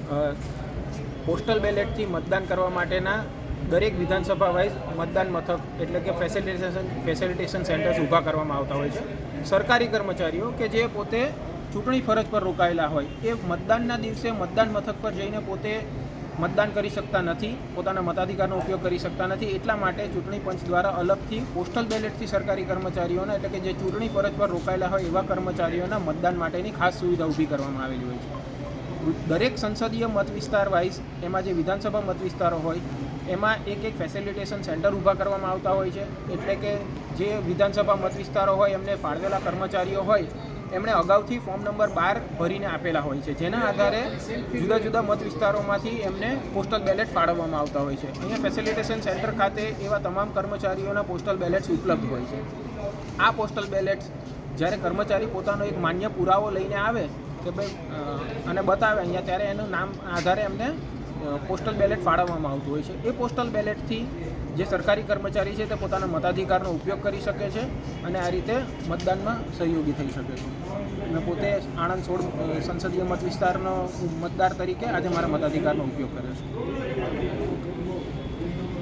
Postal બેલેટથી મતદાન કરવા માટેના દરેક વિધાનસભા વાઇઝ મતદાન મથક એટલે કે ફેસિલિટેશન સેન્ટર્સ ઊભા કરવામાં આવતા હોય છે. સરકારી કર્મચારીઓ કે જે પોતે ચૂંટણી ફરજ પર રોકાયેલા હોય એ મતદાનના દિવસે મતદાન મથક પર જઈને પોતે મતદાન કરી શકતા નથી, પોતાના મતાધિકારનો ઉપયોગ કરી શકતા નથી. એટલા માટે ચૂંટણી પંચ દ્વારા અલગથી પોસ્ટલ બેલેટથી સરકારી કર્મચારીઓના એટલે કે જે ચૂંટણી ફરજ પર રોકાયેલા હોય એવા કર્મચારીઓના મતદાન માટેની ખાસ સુવિધા ઊભી કરવામાં આવેલી હોય છે. દરેક સંસદીય મત વિસ્તાર વાઇઝ એમાં જે વિધાનસભા મત વિસ્તારો હોય એમાં એક ફેસિલિટેશન સેન્ટર ઊભા કરવામાં આવતા હોય છે. એટલે કે જે વિધાનસભા મત વિસ્તારો હોય એમને ફાળવેલા કર્મચારીઓ હોય એમણે અગાઉથી ફોર્મ નંબર 12 ભરીને આપેલા હોય છે, જેના આધારે જુદા જુદા મત વિસ્તારોમાંથી એમને પોસ્ટલ બેલેટ ફાળવવામાં આવતા હોય છે. અહીંયા ફેસિલિટેશન સેન્ટર ખાતે એવા તમામ કર્મચારીઓના પોસ્ટલ બેલેટ્સ ઉપલબ્ધ હોય છે. આ પોસ્ટલ બેલેટ્સ જ્યારે કર્મચારી પોતાનો એક માન્ય પુરાવો લઈને આવે કે ભાઈ અને બતાવે અહીંયા, ત્યારે એનું નામ આધારે એમને પોસ્ટલ બેલેટ ફાળવવામાં આવતું હોય છે. એ પોસ્ટલ બેલેટથી જે સરકારી કર્મચારી છે તે પોતાના મતાધિકારનો ઉપયોગ કરી શકે છે અને આ રીતે મતદાનમાં સહયોગી થઈ શકે છે. મેં પોતે આણંદ 16 સંસદીય મત વિસ્તારનો મતદાર તરીકે આજે મારા મતાધિકારનો ઉપયોગ કર્યો છે.